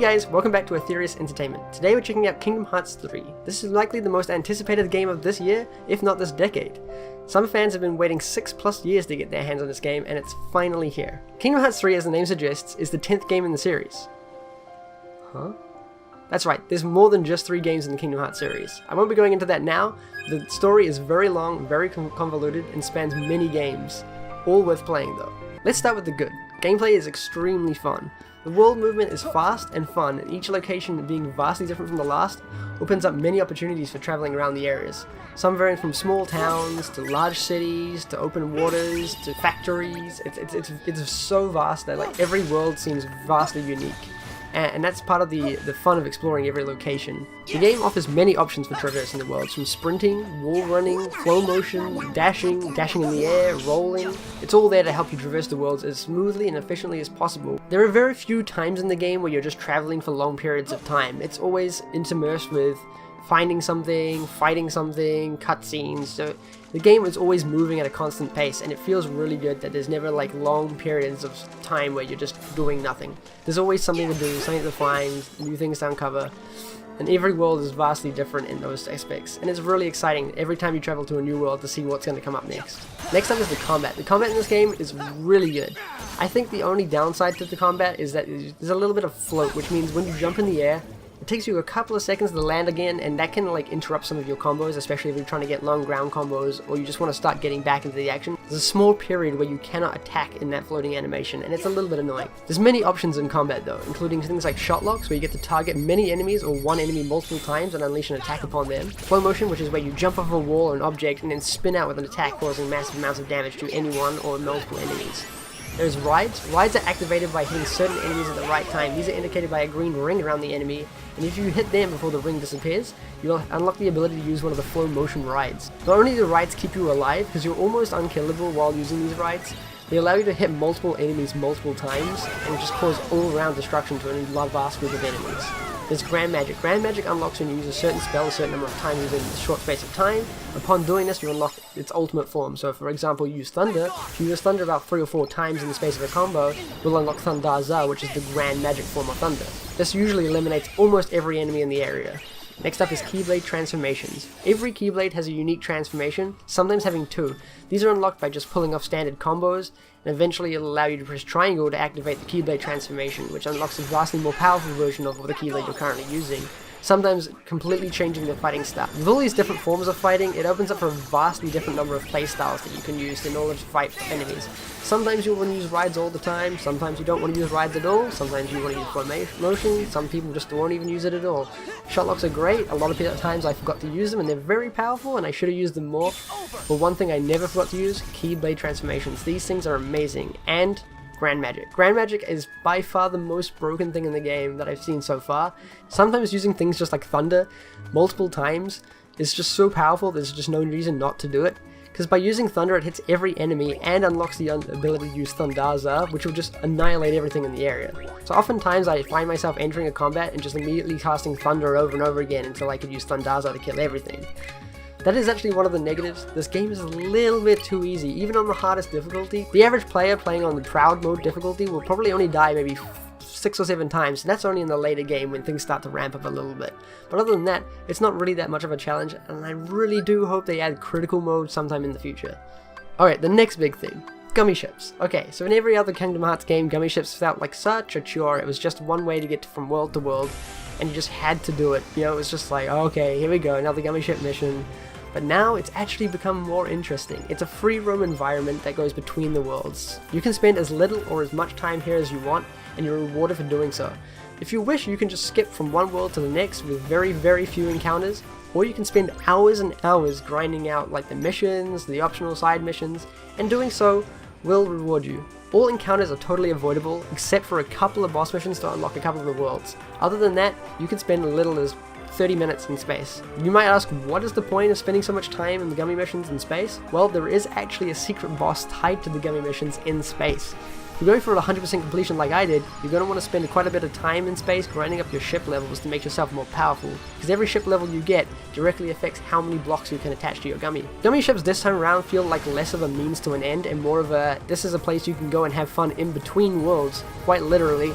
guys, welcome back to Etherius Entertainment. Today we're checking out Kingdom Hearts 3. This is likely the most anticipated game of this year, if not this decade. Some fans have been waiting 6+ years to get their hands on this game, and it's finally here. Kingdom Hearts 3, as the name suggests, is the 10th game in the series. Huh? That's right, there's more than just 3 games in the Kingdom Hearts series. I won't be going into that now. The story is very long, very convoluted, and spans many games. All worth playing though. Let's start with the good. Gameplay is extremely fun. The world movement is fast and fun, and each location being vastly different from the last opens up many opportunities for traveling around the areas. Some varying from small towns to large cities to open waters to factories. It's so vast that like every world seems vastly unique. And that's part of the fun of exploring every location. The game offers many options for traversing the worlds, from sprinting, wall running, flow motion, dashing in the air, rolling. It's all there to help you traverse the worlds as smoothly and efficiently as possible. There are very few times in the game where you're just traveling for long periods of time. It's always interspersed with finding something, fighting something, cutscenes. So the game is always moving at a constant pace, and it feels really good that there's never like long periods of time where you're just doing nothing. There's always something to do, something to find, new things to uncover, and every world is vastly different in those aspects, and it's really exciting every time you travel to a new world to see what's going to come up next. Next up is the combat. The combat in this game is really good. I think the only downside to the combat is that there's a little bit of float, which means when you jump in the air, it takes you a couple of seconds to land again, and that can like interrupt some of your combos, especially if you're trying to get long ground combos or you just want to start getting back into the action. There's a small period where you cannot attack in that floating animation, and it's a little bit annoying. There's many options in combat though, including things like shot locks, where you get to target many enemies or one enemy multiple times and unleash an attack upon them. Flow motion, which is where you jump off a wall or an object and then spin out with an attack, causing massive amounts of damage to anyone or multiple enemies. There's rides. Rides are activated by hitting certain enemies at the right time. These are indicated by a green ring around the enemy, and if you hit them before the ring disappears, you'll unlock the ability to use one of the flow motion rides. Not only do rides keep you alive, because you're almost unkillable while using these rides, they allow you to hit multiple enemies multiple times, and just cause all-around destruction to a vast group of enemies. There's Grand Magic. Grand Magic unlocks when you use a certain spell a certain number of times within a short space of time. Upon doing this, you unlock its ultimate form. So for example, you use Thunder. If you use Thunder about 3 or 4 times in the space of a combo, you'll unlock Thundaza, which is the Grand Magic form of Thunder. This usually eliminates almost every enemy in the area. Next up is Keyblade transformations. Every Keyblade has a unique transformation, sometimes having 2. These are unlocked by just pulling off standard combos, and eventually it'll allow you to press triangle to activate the Keyblade transformation, which unlocks a vastly more powerful version of the Keyblade you're currently using, sometimes completely changing the fighting style. With all these different forms of fighting, it opens up for a vastly different number of playstyles that you can use in order to fight enemies. Sometimes you want to use rides all the time, sometimes you don't want to use rides at all, sometimes you want to use flow motion, some people just won't even use it at all. Shot locks are great. A lot of times I forgot to use them, and they're very powerful, and I should have used them more. But one thing I never forgot to use, Keyblade transformations. These things are amazing. And Grand Magic. Grand Magic is by far the most broken thing in the game that I've seen so far. Sometimes using things just like Thunder multiple times is just so powerful, there's just no reason not to do it. Because by using Thunder, it hits every enemy and unlocks the ability to use Thundaza, which will just annihilate everything in the area. So oftentimes I find myself entering a combat and just immediately casting Thunder over and over again until I could use Thundaza to kill everything. That is actually one of the negatives. This game is a little bit too easy, even on the hardest difficulty. The average player playing on the Proud mode difficulty will probably only die maybe 6 or 7 times, and that's only in the later game when things start to ramp up a little bit. But other than that, it's not really that much of a challenge, and I really do hope they add critical mode sometime in the future. Alright, the next big thing. Gummy ships. Okay, so in every other Kingdom Hearts game, gummy ships felt like such a chore. It was just one way to get from world to world, and you just had to do it. You know, it was just like, okay, here we go, another gummy ship mission. But now it's actually become more interesting. It's a free roam environment that goes between the worlds. You can spend as little or as much time here as you want, and you're rewarded for doing so. If you wish, you can just skip from one world to the next with very few encounters, or you can spend hours and hours grinding out like the missions, the optional side missions, and doing so will reward you. All encounters are totally avoidable, except for a couple of boss missions to unlock a couple of the worlds. Other than that, you can spend as little as 30 minutes in space. You might ask, what is the point of spending so much time in the gummy missions in space? Well, there is actually a secret boss tied to the gummy missions in space. If you're going for a 100% completion like I did, you're going to want to spend quite a bit of time in space grinding up your ship levels to make yourself more powerful, because every ship level you get directly affects how many blocks you can attach to your gummy. Gummy ships this time around feel like less of a means to an end and more of a, this is a place you can go and have fun in between worlds, quite literally.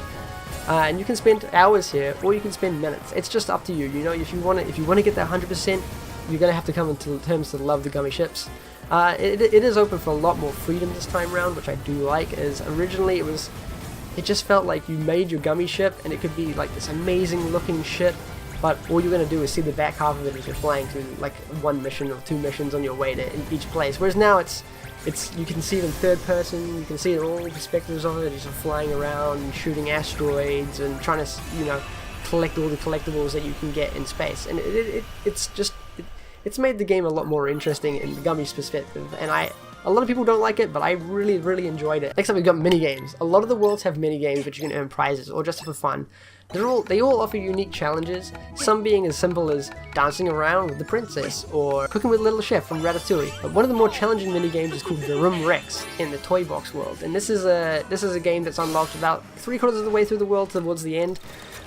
And you can spend hours here, or you can spend minutes. It's just up to you. You know, if you want to get that 100%, you're gonna have to come into terms to love the gummy ships. It is open for a lot more freedom this time around, which I do like. As originally it just felt like you made your gummy ship, and it could be like this amazing looking ship, but all you're gonna do is see the back half of it as you're flying through like one mission or two missions on your way to each place. Whereas now it's you can see it in third person, you can see it all perspectives of it, just flying around and shooting asteroids and trying to, you know, collect all the collectibles that you can get in space. And it's made the game a lot more interesting in the Gummy's perspective, and a lot of people don't like it, but I really enjoyed it. Next up, we've got mini games. A lot of the worlds have mini games which you can earn prizes or just for fun. They all offer unique challenges, some being as simple as dancing around with the princess or cooking with Little Chef from Ratatouille. But one of the more challenging mini games is called the Room Rex in the Toy Box world, and this is a game that's unlocked about 3/4 of the way through the world towards the end.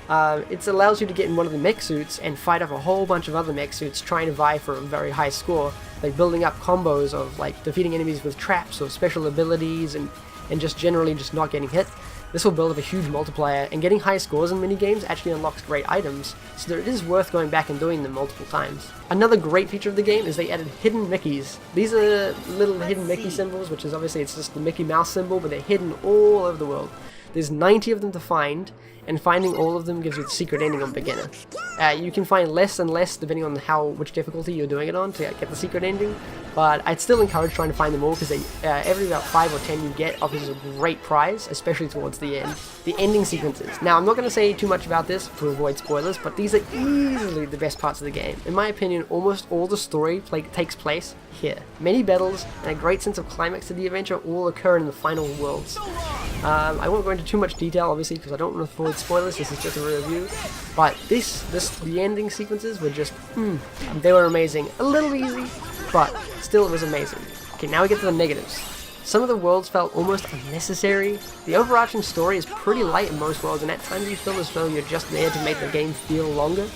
It allows you to get in one of the mech suits and fight off a whole bunch of other mech suits trying to vie for a very high score, like building up combos of like defeating enemies with traps or special abilities and just generally just not getting hit. This will build up a huge multiplier, and getting high scores in minigames actually unlocks great items, so it is worth going back and doing them multiple times. Another great feature of the game is they added hidden Mickeys. These are little hidden Mickey symbols, which is obviously it's just the Mickey Mouse symbol, but they're hidden all over the world. There's 90 of them to find, and finding all of them gives you the secret ending on beginner. You can find less and less depending on which difficulty you're doing it on to get the secret ending, but I'd still encourage trying to find them all because every about 5 or 10 you get offers a great prize, especially towards the end. The ending sequences. Now, I'm not going to say too much about this to avoid spoilers, but these are easily the best parts of the game. In my opinion, almost all the story takes place here. Many battles and a great sense of climax to the adventure all occur in the final worlds. I won't go into too much detail, obviously, because I don't want to avoid spoilers. This is just a review. But the ending sequences were just, they were amazing. A little easy, but still it was amazing. Okay, now we get to the negatives. Some of the worlds felt almost unnecessary. The overarching story is pretty light in most worlds, and at times you feel as though you're just there to make the game feel longer.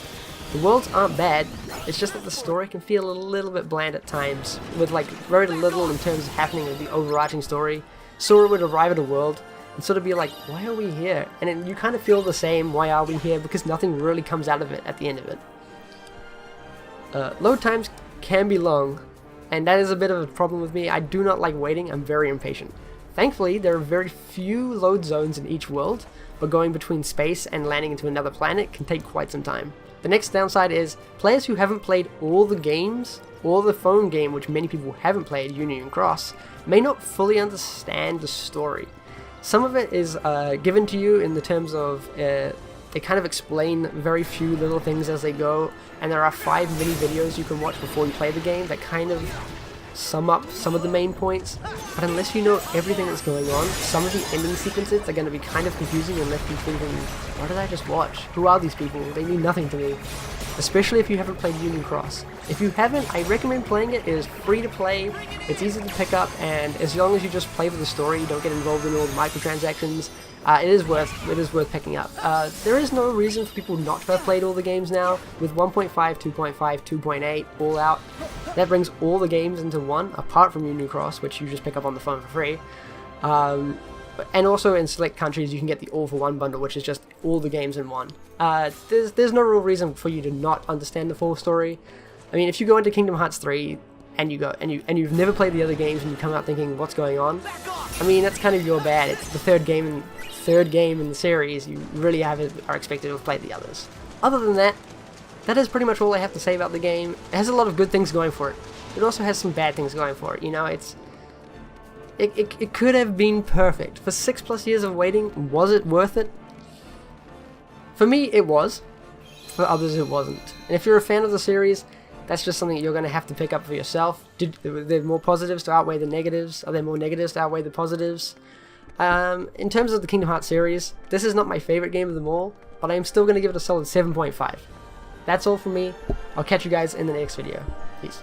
The worlds aren't bad, it's just that the story can feel a little bit bland at times, with like very little in terms of happening with the overarching story. Sora would arrive at a world and sort of be like, why are we here? And then you kind of feel the same, why are we here? Because nothing really comes out of it at the end of it. Load times can be long, and that is a bit of a problem with me. I do not like waiting, I'm very impatient. Thankfully, there are very few load zones in each world, but going between space and landing into another planet can take quite some time. The next downside is, players who haven't played all the games, or the phone game which many people haven't played, Union Cross, may not fully understand the story. Some of it is given to you in the terms of, they kind of explain very few little things as they go, and there are 5 mini videos you can watch before you play the game that kind of sum up some of the main points, but unless you know everything that's going on, some of the ending sequences are going to be kind of confusing and left you thinking, what did I just watch? Who are these people? They mean nothing to me. Especially if you haven't played Union Cross. If you haven't, I recommend playing it. It is free to play, it's easy to pick up, and as long as you just play for the story, you don't get involved in all the microtransactions, it is worth picking up. There is no reason for people not to have played all the games now. With 1.5, 2.5, 2.8 all out, that brings all the games into one, apart from Union Cross, which you just pick up on the phone for free. And also in select countries you can get the all-for-one bundle, which is just all the games in one. There's no real reason for you to not understand the full story. I mean, if you go into Kingdom Hearts 3 and you've never played the other games and you come out thinking, what's going on? I mean, that's kind of your bad. It's the third game in the series. You really are expected to have played the others. Other than that, that is pretty much all I have to say about the game. It has a lot of good things going for it. It also has some bad things going for it. You know, it could have been perfect. For 6+ years of waiting, was it worth it? For me, it was. For others, it wasn't. And if you're a fan of the series, that's just something you're going to have to pick up for yourself. Are there more positives to outweigh the negatives? Are there more negatives to outweigh the positives? In terms of the Kingdom Hearts series, this is not my favorite game of them all, but I am still going to give it a solid 7.5. That's all from me. I'll catch you guys in the next video. Peace.